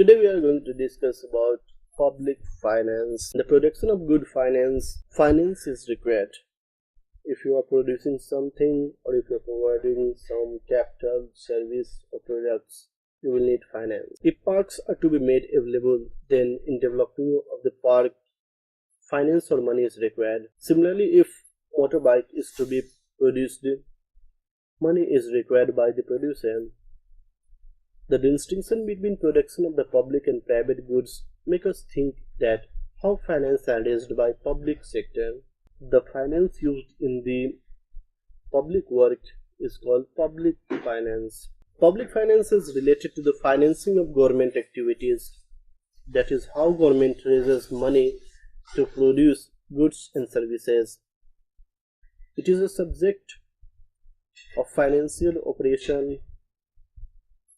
Today we are going to discuss about public finance. The production of good finance. Finance is required. If you are producing something or if you are providing some capital, service or products, you will need finance. If parks are to be made available, then in developing of the park, finance or money is required. Similarly, if motorbike is to be produced, money is required by the producer. The distinction between production of the public and private goods make us think that how finance are raised by public sector. The finance used in the public work is called public finance. Public finance is related to the financing of government activities. That is how government raises money to produce goods and services. It is a subject of financial operation.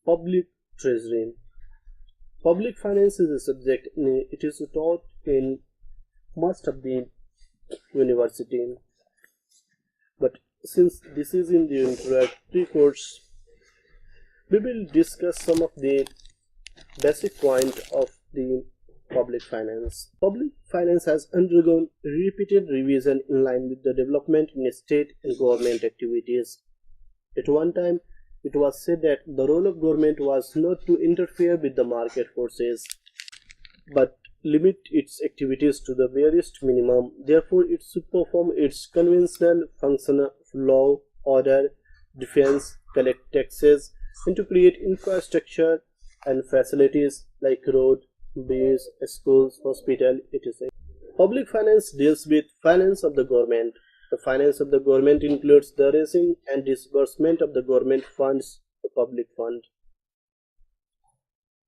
Public treasury. Public finance is a subject. It is taught in most of the university. But since this is in the introductory course, we will discuss some of the basic point of the public finance. Public finance has undergone repeated revision in line with the development in state and government activities. At one time, it was said that the role of government was not to interfere with the market forces, but limit its activities to the barest minimum. Therefore, it should perform its conventional function of law, order, defense, collect taxes, and to create infrastructure and facilities like road, bridges, schools, hospital, etc. Public finance deals with finance of the government. The finance of the government includes the raising and disbursement of the government funds, the public fund.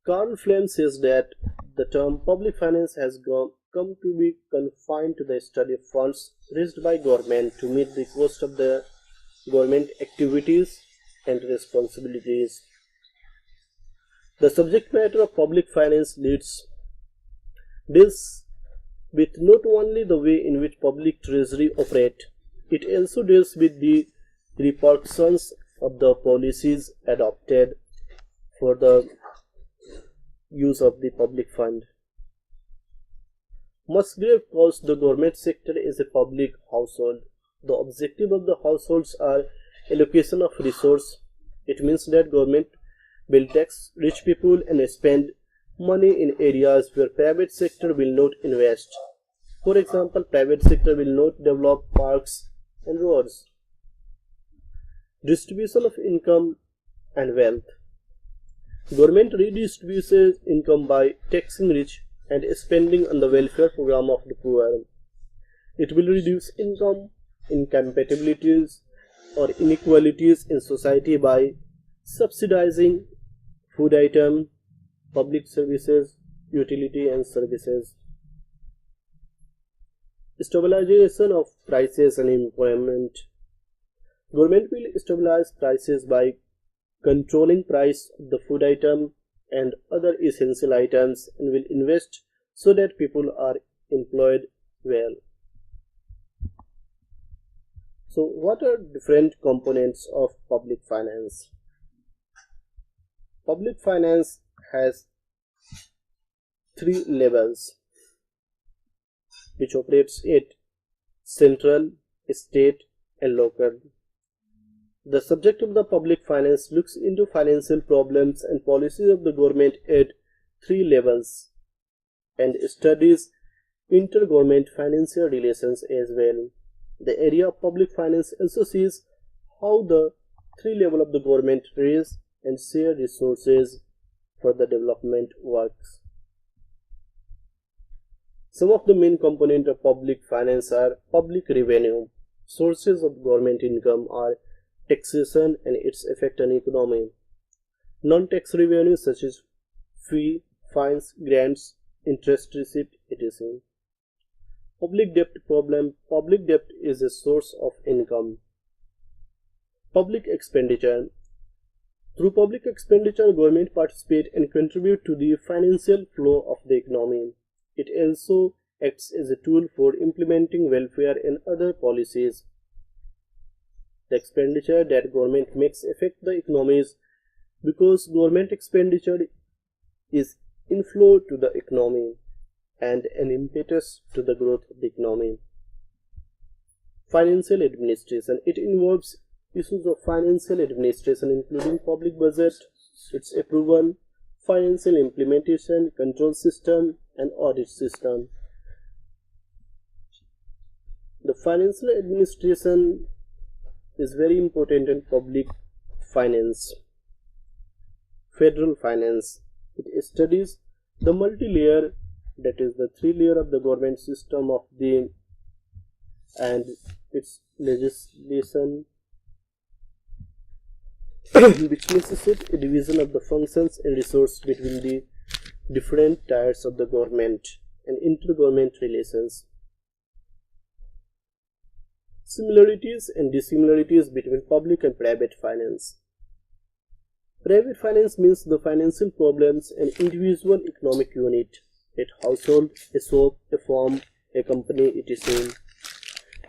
Carl Flem says that the term public finance has come to be confined to the study of funds raised by government to meet the cost of the government activities and responsibilities. The subject matter of public finance deals with not only the way in which public treasury operate, it also deals with the repercussions of the policies adopted for the use of the public fund. Musgrave calls the government sector as a public household. The objective of the households are allocation of resource. It means that government will tax rich people and spend money in areas where private sector will not invest. For example, private sector will not develop parks and roads. Distribution of income and wealth. Government redistributes income by taxing rich and spending on the welfare program of the poor. It will reduce income incompatibilities or inequalities in society by subsidizing food item, public services, utility and services. Stabilization of prices and employment. Government will stabilize prices by controlling price of the food item and other essential items and will invest so that people are employed well. So what are different components of public finance? Public finance has three levels which operates at central, state and local. The subject of the public finance looks into financial problems and policies of the government at three levels and studies intergovernment financial relations as well. The area of public finance also sees how the three levels of the government raise and share resources for the development works. Some of the main components of public finance are public revenue. Sources of government income are taxation and its effect on economy. Non-tax revenue such as fee, fines, grants, interest receipt, etc. Public debt problem. Public debt is a source of income. Public expenditure. Through public expenditure, government participate and contribute to the financial flow of the economy. It also acts as a tool for implementing welfare and other policies. The expenditure that government makes affect the economies because government expenditure is inflow to the economy and an impetus to the growth of the economy. Financial administration. It involves issues of financial administration including public budget, its approval, financial implementation, control system, and audit system. The financial administration is very important in public finance. Federal finance. It studies the multi-layer, that is the three layer of the government system of the and its legislation which necessitate a division of the functions and resources between the different tiers of the government and intergovernment relations. Similarities and dissimilarities between public and private finance. Private finance means the financial problems an individual economic unit, a household, a shop, a firm, a company, etc.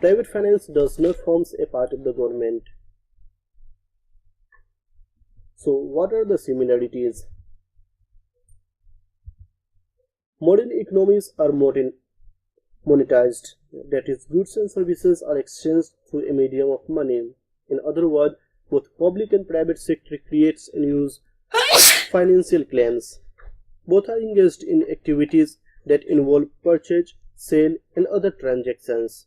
Private finance does not form a part of the government. So what are the similarities? Modern economies are monetized, that is, goods and services are exchanged through a medium of money. In other words, both public and private sector creates and use financial claims. Both are engaged in activities that involve purchase, sale, and other transactions.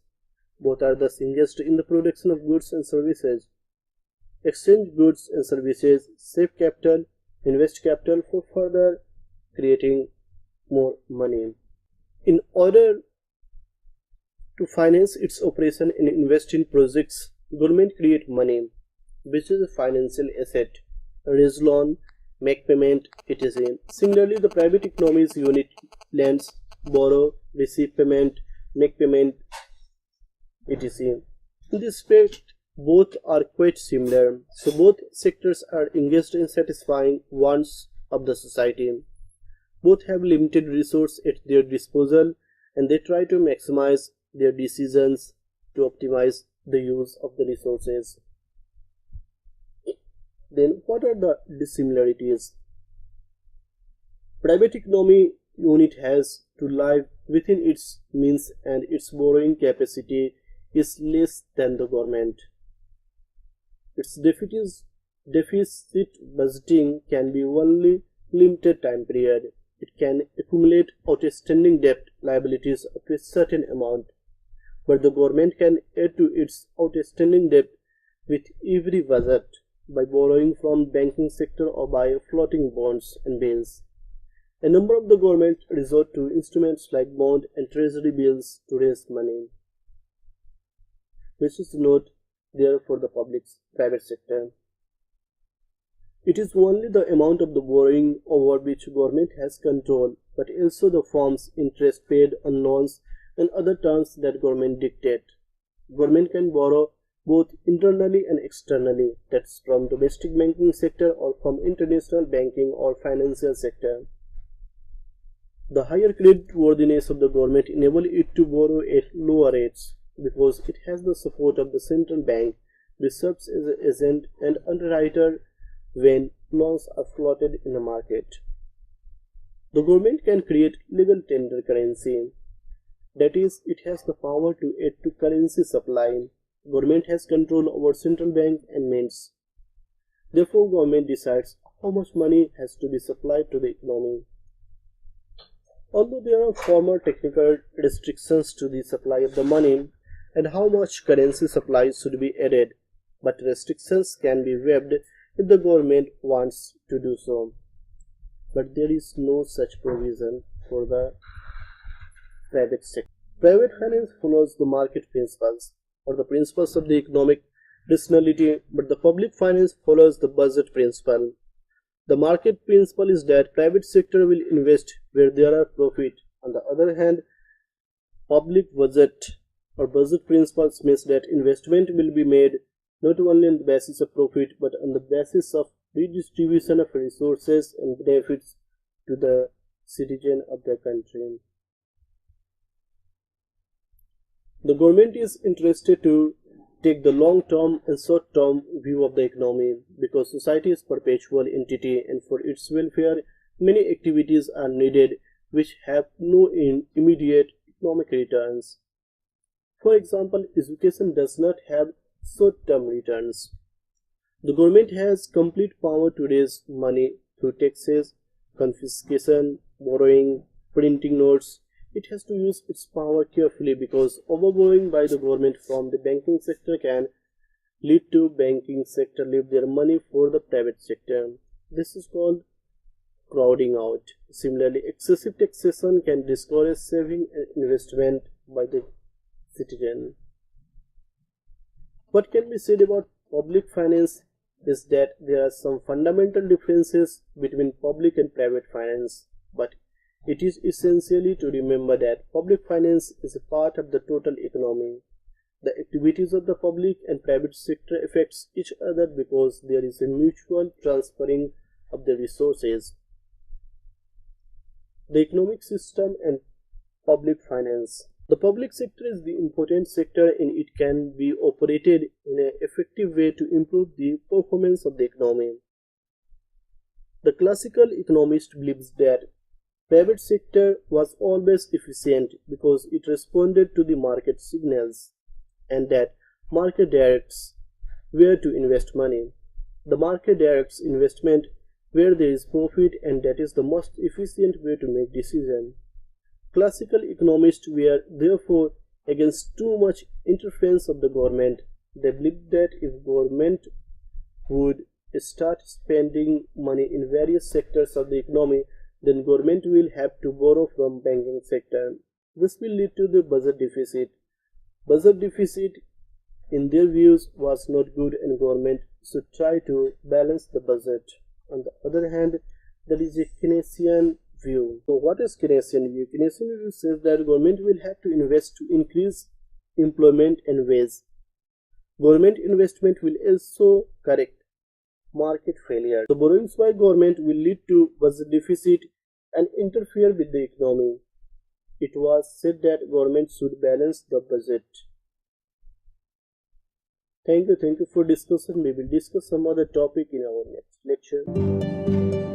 Both are thus engaged in the production of goods and services. Exchange goods and services, save capital, invest capital for further creating more money. In order to finance its operation and invest in projects, government create money, which is a financial asset, raise loan, make payment, etc. Similarly, the private economy's unit lends, borrow, receive payment, make payment, etc. In this respect, both are quite similar. So both sectors are engaged in satisfying wants of the society. Both have limited resources at their disposal and they try to maximize their decisions to optimize the use of the resources. Then what are the dissimilarities? Private economy unit has to live within its means and its borrowing capacity is less than the government. Its deficit budgeting can be only limited time period. It can accumulate outstanding debt liabilities up to a certain amount, but the government can add to its outstanding debt with every budget by borrowing from banking sector or by floating bonds and bills. A number of the government resort to instruments like bond and treasury bills to raise money, which is not there for the private sector. It is only the amount of the borrowing over which government has control, but also the firm's interest paid on loans and other terms that government dictate. Government can borrow both internally and externally, that's from domestic banking sector or from international banking or financial sector. The higher creditworthiness of the government enable it to borrow at lower rates because it has the support of the central bank, which serves as an agent and underwriter when loans are floated in the market. The government can create legal tender currency, that is, it has the power to add to currency supply. Government has control over central bank and mints. Therefore, government decides how much money has to be supplied to the economy. Although there are formal technical restrictions to the supply of the money and how much currency supply should be added, but restrictions can be waived if the government wants to do so. But there is no such provision for the private sector. Private finance follows the market principles or the principles of the economic rationality, but the public finance follows the budget principle. The market principle is that private sector will invest where there are profit. On the other hand, public budget or budget principles means that investment will be made not only on the basis of profit but on the basis of redistribution of resources and benefits to the citizen of the country. The government is interested to take the long-term and short-term view of the economy because society is a perpetual entity and for its welfare Many activities are needed which have no immediate economic returns. For example, education does not have short-term returns. The government has complete power to raise money through taxes, confiscation, borrowing, printing notes. It has to use its power carefully because overborrowing by the government from the banking sector can lead to banking sector leave their money for the private sector. This is called crowding out. Similarly, excessive taxation can discourage saving and investment by the citizen. What can be said about public finance is that there are some fundamental differences between public and private finance, but it is essentially to remember that public finance is a part of the total economy. The activities of the public and private sector affects each other because there is a mutual transferring of the resources. The economic system and public finance. The public sector is the important sector and it can be operated in an effective way to improve the performance of the economy. The classical economist believes that private sector was always efficient because it responded to the market signals and that market directs where to invest money. The market directs investment where there is profit and that is the most efficient way to make decisions. Classical economists were therefore against too much interference of the government. They believed that if government would start spending money in various sectors of the economy, then government will have to borrow from banking sector. This will lead to the budget deficit. Budget deficit in their views was not good and government should try to balance the budget. On the other hand, there is a Keynesian view. So what is Keynesian view? Keynesian view says that government will have to invest to increase employment and wage. Government investment will also correct market failure. The borrowings by government will lead to budget deficit and interfere with the economy. It was said that government should balance the budget. Thank you for discussion. We will discuss some other topic in our next lecture.